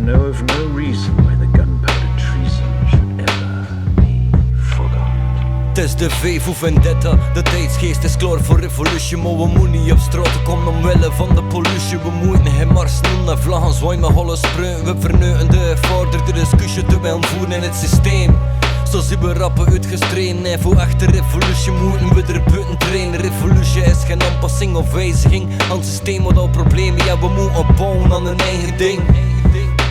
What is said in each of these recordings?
know of no reason why the gunpowder treason should ever be forgot. Het is de V voor Vendetta, de tijdsgeest is klaar voor revolution. Maar we moeten niet op straat komen omwille van de pollutie. We moeten geen mars noemen, vlaggen zwaaien met holle spruiten. We verneuten de vorderde discussie terwijl voeren in het systeem. Zo zien we rappen uitgestreden en voor echte revolution moeten we er buiten trainen. Revolution is geen aanpassing of wijziging aan het systeem wat al problemen. Ja, we moeten opbouwen aan een eigen ding.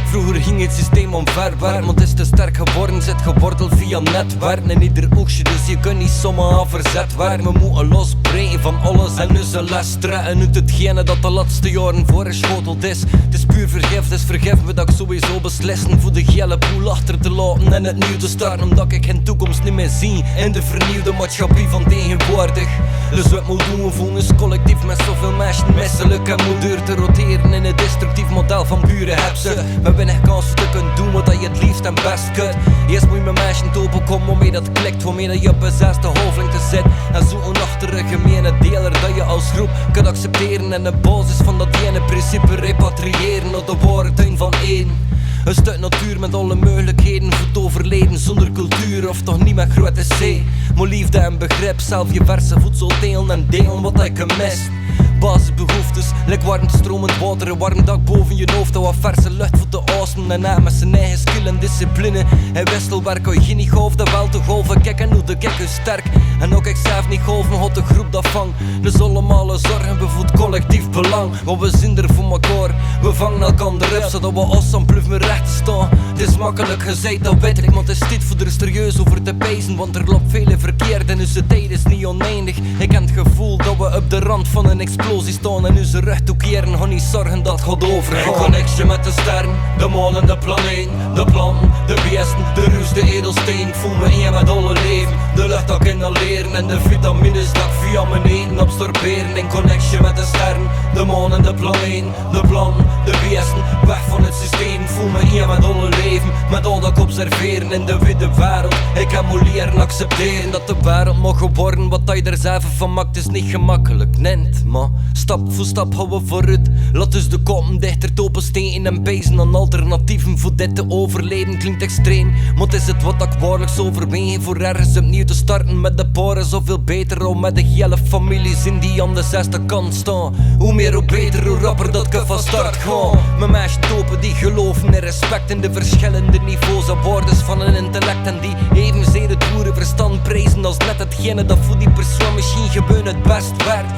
Vroeger ging het systeem omverwerken, want het is te sterk geworden, zit geworteld via netwerken in ieder oogstje, dus je kunt niet zomaar aan verzet werken. We moeten losbreken van alles en dus een les trekken uit hetgene dat de laatste jaren voorgeschoteld is. Het is puur vergif, dus vergif me dat ik sowieso beslissen voor de gele poel achter te laten en het nieuw te starten, omdat ik geen toekomst niet meer zie in de vernieuwde maatschappij van tegenwoordig. Dus wat moet doen, we voelen ons collectief met zoveel mensen misselijk en moet deur te roteren in het destructief model van buren heb ze. We weinig kans voor te kunnen doen wat je het liefst en best kunt. Eerst moet je met mensen openkomen waarmee dat klikt, waarmee dat je op een zesde hoofdlengte zit. En zoeken achter een gemene deler dat je als groep kunt accepteren. En de basis van dat ene principe repatriëren naar de ware tuin van één. Een stuk natuur met alle mogelijkheden voor het overleven zonder cultuur of toch niet met grote C. Maar liefde en begrip, zelf je verse voedsel delen en delen wat ik mis. Basisbehoeftes, like warm stromend water, een warm dak boven je hoofd, wat verse lucht voor te ademen en na met zijn eigen skill en discipline. En wisselwerk, als je niet golft, dan wel te golven, kijk en hoe de kijk is sterk. En ook ik zelf niet golven, had de groep dat vang. Dus allemaal zorgen we voor het collectief belang, want we zijn er voor elkaar. We vangen elkaar op, zodat we als aan plus meer recht staan. Het is makkelijk gezegd, dat weet ik, maar het is tijd voor er serieus over te pezen, want er loopt veel verkeerd en onze tijd is niet oneindig. Ik heb het gevoel dat we op de rand van een explosie staan en onze rug toekeren, ga niet zorgen dat gaat overgaan. In connectie met de sterren, de maan en de planeet, de planten, de beesten, de ruis, de edelsteen. Ik voel me één met alle leven, de lucht dat ik inhaleren en de vitamines dat ik via mijn eten absorberen. In connectie met de sterren, de maan en de planeet, de planten, de beesten, weg van het systeem. Ik voel me één met alle leven, met al dat ik observeren in de witte wereld. Ik heb moet leren accepteren dat de wereld mag worden wat je er zelf van maakt, is niet gemakkelijk, nent, maar stap voor stap gaan we vooruit. Laat dus de koppen dichter opensteken en pezen aan alternatieven voor dit te overleven. Klinkt extreem, maar het is het wat ik waarlijks overwegen voor ergens opnieuw te starten met de paren. Zoveel beter om met de hele families in die aan de zesde kant staan. Hoe meer hoe beter, hoe rapper dat ik van start ga. Mijn meisjes topen die geloven in respect in de verschillende niveaus en waardes van een intellect en die evenzeer het boerenverstand prijzen als net hetgene dat voor die persoon misschien gewoon het best werkt.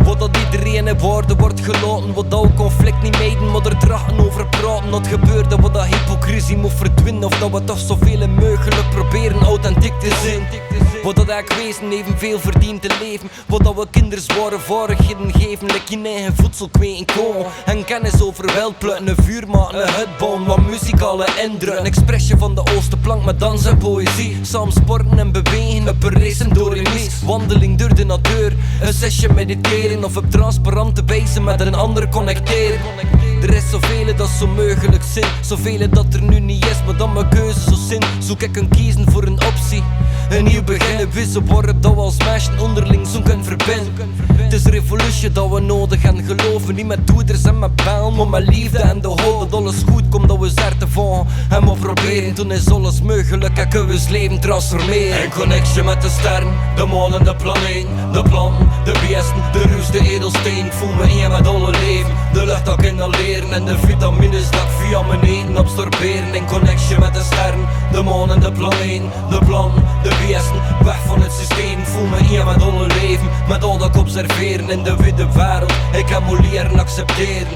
Wat dat iedereen in woorden wordt gelaten, wat dat conflict niet meiden, maar er dragen over praten. Dat gebeurt dat dat hypocrisie moet verdwijnen, of dat we toch zoveel mogelijk proberen authentiek te zijn. Wat dat ik wezen evenveel verdient te leven, wat dat we kinderen zware vaardigheden geven, like in eigen voedsel kweken komen en kennis over wild plukken, een vuur maken, een hut bouwen, wat muzikale indruk, een expressie van de oosterplank met dans en poëzie, samen sporten en bewegen, op een racen door een mis, wandeling door de natuur, een sessie mediteren of op transparante wijze met een ander connecteren. Er is zoveel dat zo mogelijk zijn, zoveel dat er nu niet is, maar dan mijn keuze zo zin. Zoek ik een kiezen voor een optie, een nieuw beginnen, wissen worden dat we als mensen onderling zo kunnen verbinden. Het is revolutie dat we nodig en geloven, niet met toeters en met bellen, maar met liefde en de hoop dat alles goed komt, dat we zerten van en we proberen. Toen is alles mogelijk en kunnen we ons leven transformeren. In connectie met de sterren, de maan en de planeet, de planten, de beesten, de ruis, de edelsteen. Ik voel me één met alle leven, de lucht dat ik inhaleren en de vitamines dat ik via mijn eten absorberen. In connectie met de sterren, de maan en de planeet, de planten, de beesten, weg van het systeem. Ik voel me één met alle leven, met al dat ik observeren in de witte wereld. Ik heb moet leren accepteren.